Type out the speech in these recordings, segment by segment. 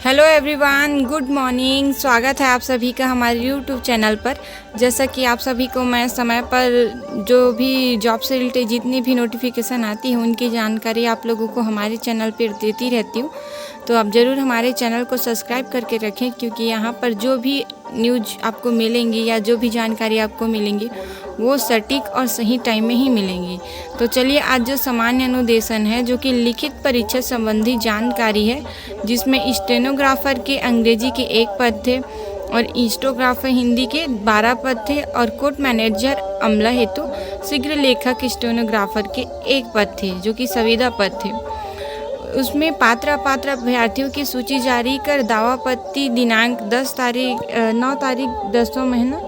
Hello everyone, good morning. स्वागत है आप सभी का हमारे यूट्यूब चैनल पर। जैसा कि आप सभी को मैं समय पर जो भी जॉब से रिलेटेड जितनी भी नोटिफिकेशन आती है उनकी जानकारी आप लोगों को हमारे चैनल पर देती रहती हूँ। तो आप ज़रूर हमारे चैनल को सब्सक्राइब करके रखें, क्योंकि यहाँ पर जो भी न्यूज़ आपको मिलेंगी या जो भी जानकारी आपको मिलेंगी वो सटीक और सही टाइम में ही मिलेंगी। तो चलिए, आज जो सामान्य अनुदेशन है जो कि लिखित परीक्षा संबंधी जानकारी है, जिसमें स्टेनोग्राफर के अंग्रेजी के 1 पद थे और स्टेनोग्राफर हिंदी के 12 पद थे और कोर्ट मैनेजर अमला हेतु शीघ्र लेखक स्टेनोग्राफर के 1 पद थे, जो कि संविदा पद थे। उसमें पात्र अपात्र अभ्यर्थियों की सूची जारी कर दावापत्ति दिनांक 9 तारीख 10वां महीना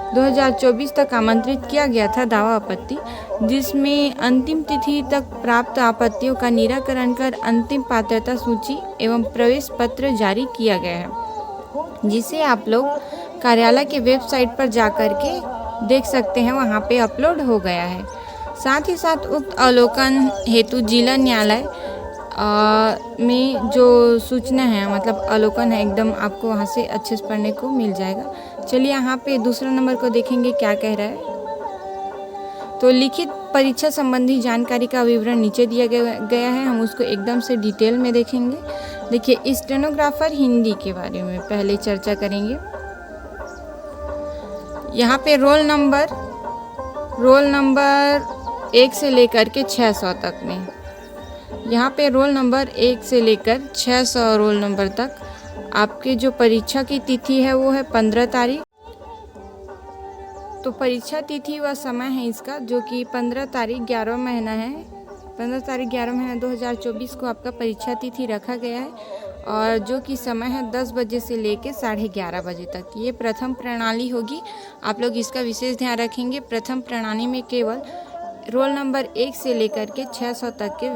2024 तक आमंत्रित किया गया था दावा आपत्ति, जिसमें अंतिम तिथि तक प्राप्त आपत्तियों का निराकरण कर अंतिम पात्रता सूची एवं प्रवेश पत्र जारी किया गया है, जिसे आप लोग कार्यालय के वेबसाइट पर जाकर के देख सकते हैं। वहां पे अपलोड हो गया है। साथ ही साथ उक्त अवलोकन हेतु जिला न्यायालय में जो सूचना है, मतलब अवलोकन है, एकदम आपको वहाँ से अच्छे से पढ़ने को मिल जाएगा। चलिए, यहाँ पे दूसरा नंबर को देखेंगे क्या कह रहा है। तो लिखित परीक्षा संबंधी जानकारी का विवरण नीचे दिया गया है, हम उसको एकदम से डिटेल में देखेंगे। देखिए, स्टेनोग्राफर हिंदी के बारे में पहले चर्चा करेंगे। यहाँ पे रोल नंबर 1 से लेकर के 600 तक में, यहाँ पे रोल नंबर 1 से लेकर 600 रोल नंबर तक आपके जो परीक्षा की तिथि है वो है 15 तारीख। तो परीक्षा तिथि व समय है इसका, जो कि 15 तारीख 11 महीना है। 15 तारीख 11 महीना 2024 को आपका परीक्षा तिथि रखा गया है, और जो कि समय है 10 बजे से लेकर 11:30 बजे तक। ये प्रथम प्रणाली होगी, आप लोग इसका विशेष ध्यान रखेंगे। प्रथम प्रणाली में केवल रोल नंबर 1 से लेकर के 600 तक के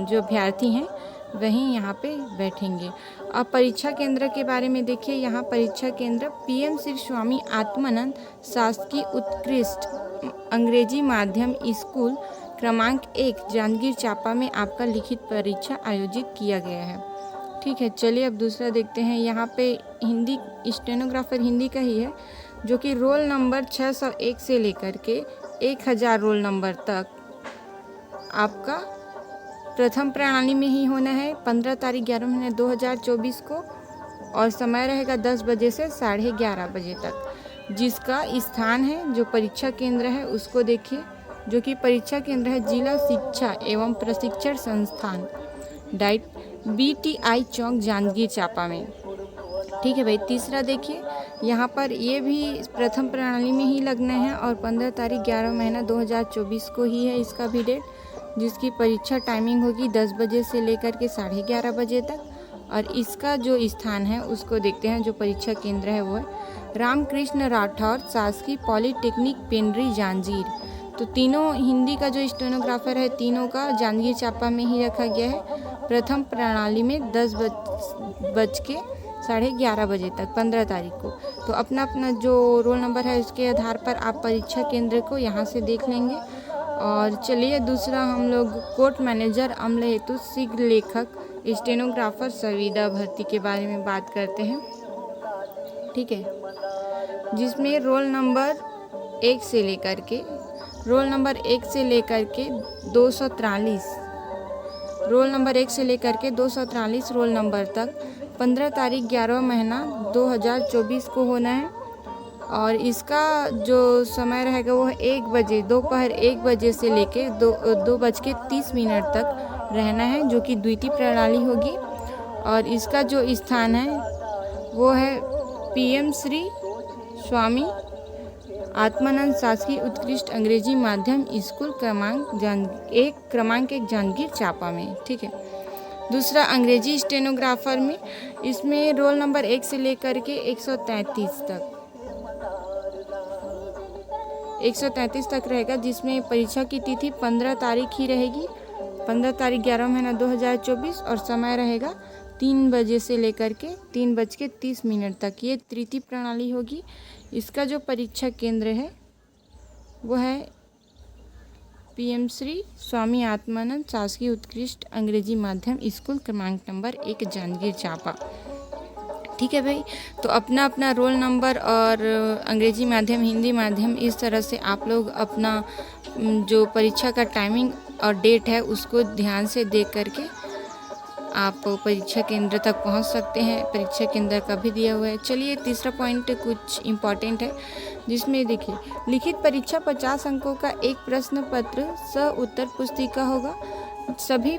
जो अभ्यर्थी हैं वहीं यहाँ पे बैठेंगे। अब परीक्षा केंद्र के बारे में देखिए। यहाँ परीक्षा केंद्र पीएम श्री स्वामी आत्मानंद शासकीय उत्कृष्ट अंग्रेजी माध्यम स्कूल क्रमांक 1 जांजगीर चांपा में आपका लिखित परीक्षा आयोजित किया गया है। ठीक है, चलिए अब दूसरा देखते हैं। यहाँ पे हिंदी स्टेनोग्राफर हिंदी का ही है, जो कि रोल नंबर 601 से लेकर के 1000 रोल नंबर तक आपका प्रथम प्रणाली में ही होना है 15 तारीख 11 महीने 2024 को, और समय रहेगा 10 बजे से 11:30 बजे तक। जिसका स्थान है, जो परीक्षा केंद्र है उसको देखिए, जो कि परीक्षा केंद्र है जिला शिक्षा एवं प्रशिक्षण संस्थान डाइट BTI चौक जांजगीर चांपा में। ठीक है भाई। तीसरा देखिए, यहाँ पर ये भी प्रथम प्रणाली में ही लगना है और 15 तारीख 11 महीना 2024 को ही है इसका भी डेट, जिसकी परीक्षा टाइमिंग होगी 10 बजे से लेकर के 11:30 बजे तक। और इसका जो स्थान है उसको देखते हैं। जो परीक्षा केंद्र है वो है रामकृष्ण राठौर शासकीय पॉलिटेक्निक पेंड्री जांजगीर। तो तीनों हिंदी का जो स्टेनोग्राफर है तीनों का जांजगीर चांपा में ही रखा गया है, प्रथम प्रणाली में 10 बज के 11:30 बजे तक 15 तारीख को। तो अपना अपना जो रोल नंबर है उसके आधार पर आप परीक्षा केंद्र को यहाँ से देख लेंगे। और चलिए, दूसरा हम लोग कोर्ट मैनेजर अमला हेतु शीघ्र लेखक स्टेनोग्राफर संविदा भर्ती के बारे में बात करते हैं। ठीक है, जिसमें रोल नंबर 1 से लेकर के 243 रोल नंबर 1 से लेकर के 243 रोल नंबर तक 15 तारीख 11 महीना 2024 को होना है। और इसका जो समय रहेगा वो है 1 बजे, दोपहर 1 बजे से लेके 2:30 तक रहना है, जो कि द्वितीय प्रणाली होगी। और इसका जो स्थान है वो है पीएम श्री स्वामी आत्मानंद शासकीय उत्कृष्ट अंग्रेजी माध्यम स्कूल क्रमांक 1 जांजगीर चांपा में। ठीक है। दूसरा अंग्रेजी स्टेनोग्राफर में, इसमें रोल नंबर 1 से लेकर के 133 तक रहेगा, जिसमें परीक्षा की तिथि 15 तारीख ही रहेगी, 15 तारीख 11 महीना 2024, और समय रहेगा 3 बजे से लेकर के 3:30 तक। ये तृतीय प्रणाली होगी। इसका जो परीक्षा केंद्र है वो है पीएम श्री स्वामी आत्मानंद शासकीय उत्कृष्ट अंग्रेजी माध्यम स्कूल क्रमांक नंबर 1 जांजगीर चांपा। ठीक है भाई, तो अपना अपना रोल नंबर और अंग्रेजी माध्यम, हिंदी माध्यम, इस तरह से आप लोग अपना जो परीक्षा का टाइमिंग और डेट है उसको ध्यान से देख करके आप परीक्षा केंद्र तक पहुंच सकते हैं। परीक्षा केंद्र का भी दिया हुआ है। चलिए तीसरा पॉइंट कुछ इम्पॉर्टेंट है, जिसमें देखिए लिखित परीक्षा 50 अंकों का एक प्रश्न पत्र सह उत्तर पुस्तिका होगा। सभी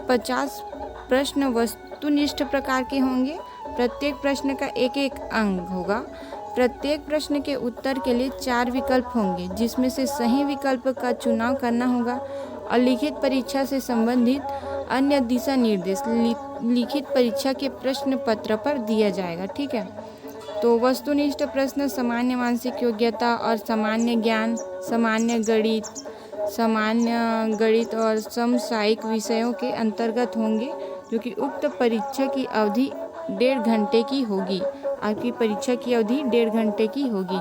50 प्रश्न वस्तुनिष्ठ प्रकार के होंगे। प्रत्येक प्रश्न का एक एक अंक होगा। प्रत्येक प्रश्न के उत्तर के लिए 4 विकल्प होंगे, जिसमें से सही विकल्प का चुनाव करना होगा और लिखित परीक्षा से संबंधित अन्य दिशा निर्देश लिखित परीक्षा के प्रश्न पत्र पर दिया जाएगा। ठीक है, तो वस्तुनिष्ठ प्रश्न सामान्य मानसिक योग्यता और सामान्य ज्ञान, सामान्य गणित और समसामयिक विषयों के अंतर्गत होंगे, जो कि उक्त परीक्षा की अवधि 1.5 घंटे की होगी। आपकी परीक्षा की अवधि 1.5 घंटे की होगी,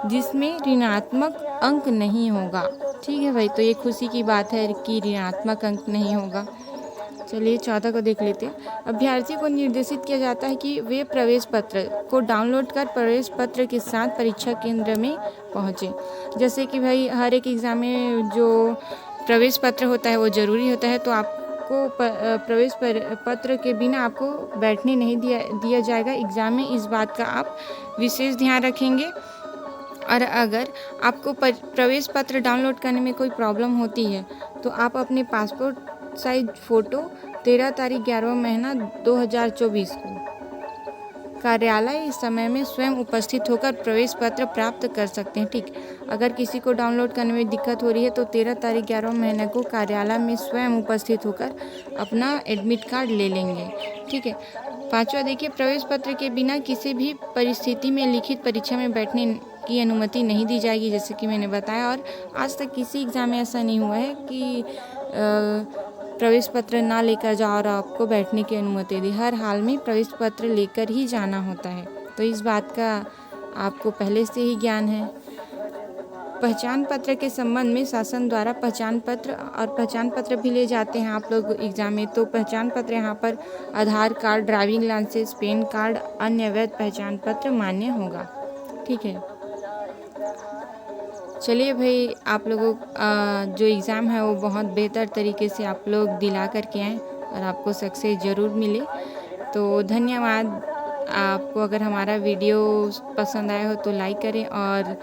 जिसमें ऋणात्मक अंक नहीं होगा। ठीक है भाई, तो ये खुशी की बात है कि ऋणात्मक अंक नहीं होगा। चलिए 14 को देख लेते हैं। अभ्यर्थी को निर्देशित किया जाता है कि वे प्रवेश पत्र को डाउनलोड कर प्रवेश पत्र के साथ परीक्षा केंद्र में पहुँचे। जैसे कि भाई हर एक एग्ज़ाम में जो प्रवेश पत्र होता है वो ज़रूरी होता है, तो आपको प्रवेश पत्र के बिना आपको बैठने नहीं दिया जाएगा एग्ज़ाम में। इस बात का आप विशेष ध्यान रखेंगे। और अगर आपको प्रवेश पत्र डाउनलोड करने में कोई प्रॉब्लम होती है तो आप अपने पासपोर्ट साइज फ़ोटो 13 तारीख 11वां महीना 2024 को कार्यालय इस समय में स्वयं उपस्थित होकर प्रवेश पत्र प्राप्त कर सकते हैं। ठीक, अगर किसी को डाउनलोड करने में दिक्कत हो रही है तो 13 तारीख 11वां महीने को कार्यालय में स्वयं उपस्थित होकर अपना एडमिट कार्ड ले लेंगे। ठीक है, 5वां देखिए, प्रवेश पत्र के बिना किसी भी परिस्थिति में लिखित परीक्षा में बैठने की अनुमति नहीं दी जाएगी, जैसे कि मैंने बताया। और आज तक किसी एग्ज़ाम में ऐसा नहीं हुआ है कि प्रवेश पत्र ना लेकर जाओ और आपको बैठने की अनुमति दी। हर हाल में प्रवेश पत्र लेकर ही जाना होता है, तो इस बात का आपको पहले से ही ज्ञान है। पहचान पत्र के संबंध में शासन द्वारा पहचान पत्र भी ले जाते हैं आप लोग एग्ज़ाम में। तो पहचान पत्र यहाँ पर Aadhaar card, driving licence, PAN card, अन्य वैध पहचान पत्र मान्य होगा। ठीक है, चलिए भाई, आप लोगों जो एग्ज़ाम है वो बहुत बेहतर तरीके से आप लोग दिला करके आएँ और आपको सक्सेस ज़रूर मिले। तो धन्यवाद। आपको अगर हमारा वीडियो पसंद आया हो तो लाइक करें और